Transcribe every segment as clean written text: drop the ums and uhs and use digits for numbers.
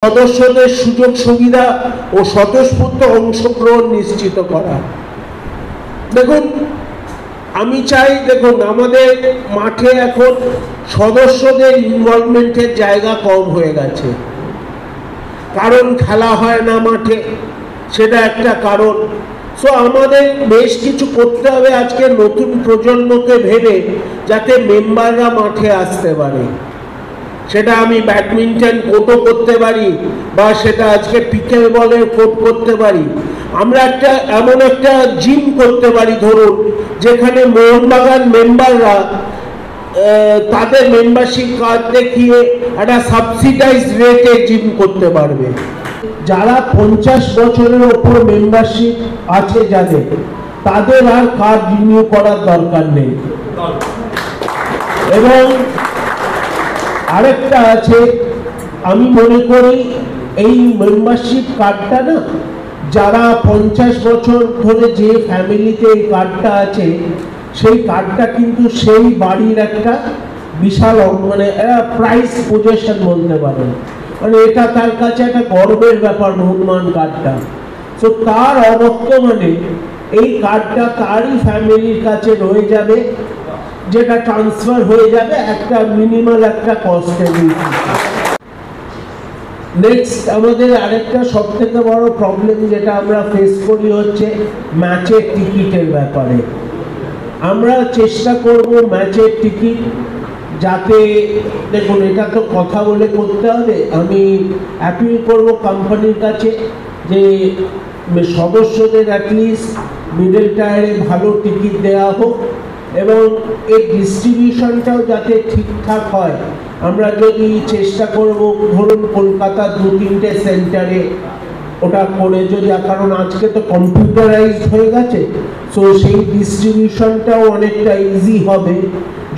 সদস্যদের সুযোগ সুবিধা ও স্বতঃস্ফূর্ত অংশগ্রহণ নিশ্চিত করা। দেখুন, আমি চাই, দেখুন আমাদের মাঠে এখন সদস্যদের ইনভলভমেন্টের জায়গা কম হয়ে গেছে, কারণ খেলা হয় না মাঠে, সেটা একটা কারণ। সো আমাদের বেশ কিছু করতে হবে আজকে নতুন প্রজন্মকে ভেবে, যাতে মেম্বাররা মাঠে আসতে পারে। সেটা আমি ব্যাডমিন্টন কোর্টও করতে পারি, বা সেটা আজকে পিকেল বলের কোর্ট করতে পারি। আমরা এমন একটা জিম করতে পারি, ধরুন যেখানে মোহনবাগান মেম্বাররা তাদের মেম্বারশিপ কার্ড দেখিয়ে একটা সাবসিডাইজ রেটে জিম করতে পারবে। যারা 50 বছরের ওপর মেম্বারশিপ আছে যাদের, তাদের আর কার্ড রিনিউ করার দরকার নেই। এবং আরেকটা আছে, আমি মনে করি এই মেম্বারশিপ কার্ডটা না, যারা 50 বছর ধরে যে ফ্যামিলিতে এই কার্ডটা আছে, সেই কার্ডটা কিন্তু সেই বাড়ির একটা বিশাল মানে প্রাইস পজেশন বলতে পারেন, মানে এটা তার কাছে একটা গর্বের ব্যাপার মোহনবাগান কার্ডটা। তো তার অবর্তমানে এই কার্ডটা তারই ফ্যামিলির কাছে রয়ে যাবে, যেটা ট্রান্সফার হয়ে যাবে একটা মিনিমাল একটা কস্টে। নেক্সট আমাদের আরেকটা সব থেকে বড় প্রবলেম যেটা আমরা ফেস করি হচ্ছে ম্যাচের টিকিটের ব্যাপারে। আমরা চেষ্টা করব ম্যাচের টিকিট যাতে, দেখুন এটা তো কথা বলে করতে হবে, আমি অ্যাপিল করব কোম্পানির কাছে যে সদস্যদের অ্যাটলিস্ট মিডল টায়ারে ভালো টিকিট দেওয়া হোক, এবং এর ডিস্ট্রিবিউশনটাও যাতে ঠিকঠাক হয়। আমরা যদি চেষ্টা করব, ধরুন কলকাতা 2-3টে সেন্টারে ওটা করে যদি, কারণ আজকে তো কম্পিউটারাইজড হয়ে গেছে, সো সেই ডিস্ট্রিবিউশনটাও অনেকটা ইজি হবে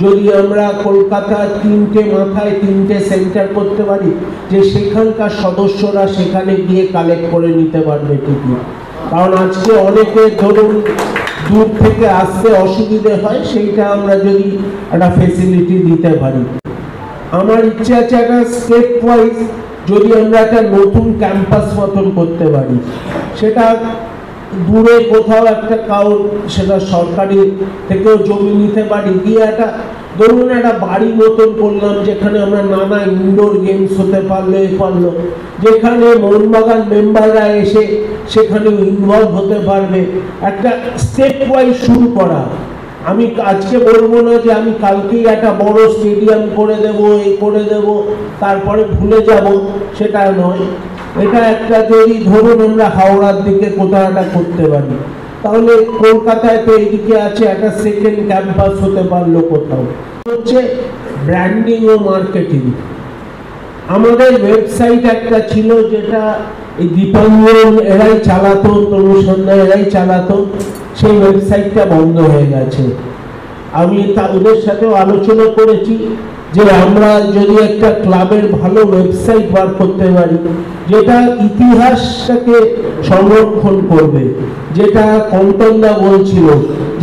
যদি আমরা কলকাতার 3টে মাথায় 3টে সেন্টার করতে পারি, যে সেখানকার সদস্যরা সেখানে গিয়ে কালেক্ট করে নিতে পারবে টিকিট। কারণ আজকে অনেকে ধরুন দূর থেকে আসতে অসুবিধে হয়, সেইটা আমরা যদি একটা ফেসিলিটি দিতে পারি। আমার ইচ্ছা আছে একটা স্টেট ওয়াইজ যদি আমরা একটা নতুন ক্যাম্পাস মতন করতে পারি, সেটা দূরে কোথাও একটা কাউর, সেটা সরকারি থেকেও জমি নিতে পারি, দিয়ে একটা ধরুন একটা বাড়ি মতন করলাম, যেখানে আমরা নানা ইনডোর গেমস হতে পারলো, যেখানে মোহনবাগান মেম্বাররা এসে সেখানে ইনভলভ হতে পারবে। একটা স্টেপ ওয়াইজ শুরু করা। আমি আজকে বলবো না যে আমি কালকেই একটা বড় স্টেডিয়াম করে দেব, এই করে দেব, তারপরে ভুলে যাব, সেটা নয়। এটা একটা যদি ধরুন আমরা হাওড়ার দিকে কোথাও একটা করতে পারি, তাহলে কলকাতায় তো এইদিকে আছে, একটা সেকেন্ড ক্যাম্পাস হতে পারলো কোথাও। হচ্ছে ব্র্যান্ডিং ও মার্কেটিং। আমাদের ওয়েবসাইট একটা ছিল, যেটা এই দীপাঞ্জন এরাই চালাতো, তনুসন্ধ্যা এরাই চালাতো, সেই ওয়েবসাইটটা বন্ধ হয়ে গেছে। আমি ওদের সাথেও আলোচনা করেছি যে আমরা যদি একটা ক্লাবের ভালো ওয়েবসাইট বার করতে পারি, যেটা ইতিহাসটাকে সংরক্ষণ করবে, যেটা কন্তনদা বলছিল,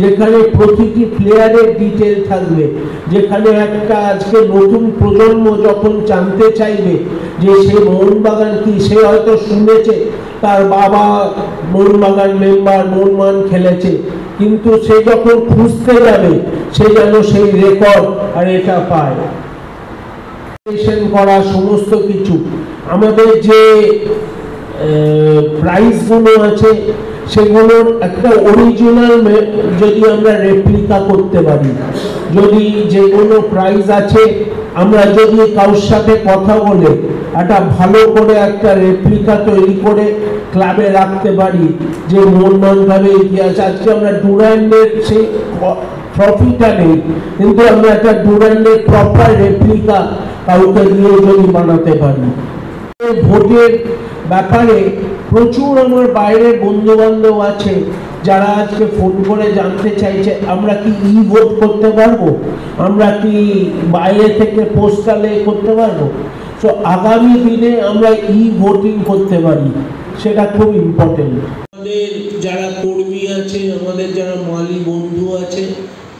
যেখানে প্রতিটি প্লেয়ারের ডিটেল থাকবে, যেখানে একটা আজকে নতুন প্রজন্ম যখন জানতে চাইবে যে সে মোহনবাগান কি, সে হয়তো শুনেছে তার বাবা মোহনবাগান মেম্বার, মোহনবাগান খেলেছে, কিন্তু সে যখন খুঁজতে যাবে সে যেন সেই রেকর্ড আর এটা পায়। করা সমস্ত কিছু, আমাদের যে প্রাইজগুলো আছে সেগুলোর একটা অরিজিনাল যদি আমরা রেপ্লিকা করতে পারি, যদি যেগুলো প্রাইজ আছে আমরা যদি কারোর সাথে কথা বলে একটা ভালো করে একটা রেপ্লিকা তৈরি করে ক্লাবে রাখতে পারি, যে মোহনবাগানের ইতিহাস। আজকে আমরা ডুরান্ডের সেই ট্রফিটা নেই, কিন্তু আমরা একটা ডুরান্ডের প্রপার রেপ্লিকা কাউকে দিয়ে যদি বানাতে পারি। ভোটের ব্যাপারে প্রচুর আমার বাইরের বন্ধু বান্ধব আছে যারা আজকে ফোন করে জানতে চাইছে আমরা কি ভোট করতে পারবো, আমরা কি বাইরে থেকে পোস্টালে করতে পারবো। তো আগামী দিনে আমরা ভোটিং করতে পারি, সেটা খুব ইম্পর্টেন্ট। আমাদের যারা কর্মী আছে, আমাদের যারা মালি বন্ধু আছে,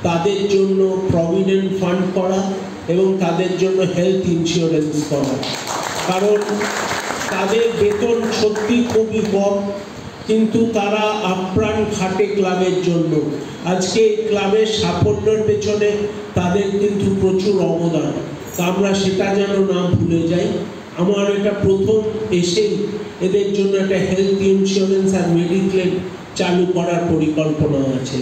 তাদের জন্য প্রভিডেন্ট ফান্ড করা এবং তাদের জন্য হেলথ ইন্স্যুরেন্স করা। কারণ তাদের বেতন সত্যি খুবই কম, কিন্তু তারা আপ্রাণ খাটে ক্লাবের জন্য। আজকে ক্লাবের সাফল্যের পেছনে তাদের কিন্তু প্রচুর অবদান, তা আমরা সেটা যেন না ভুলে যাই। আমার এটা প্রথম এসেই এদের জন্য একটা হেলথ ইন্স্যুরেন্স আর মেডিক্লেম চালু করার পরিকল্পনা আছে।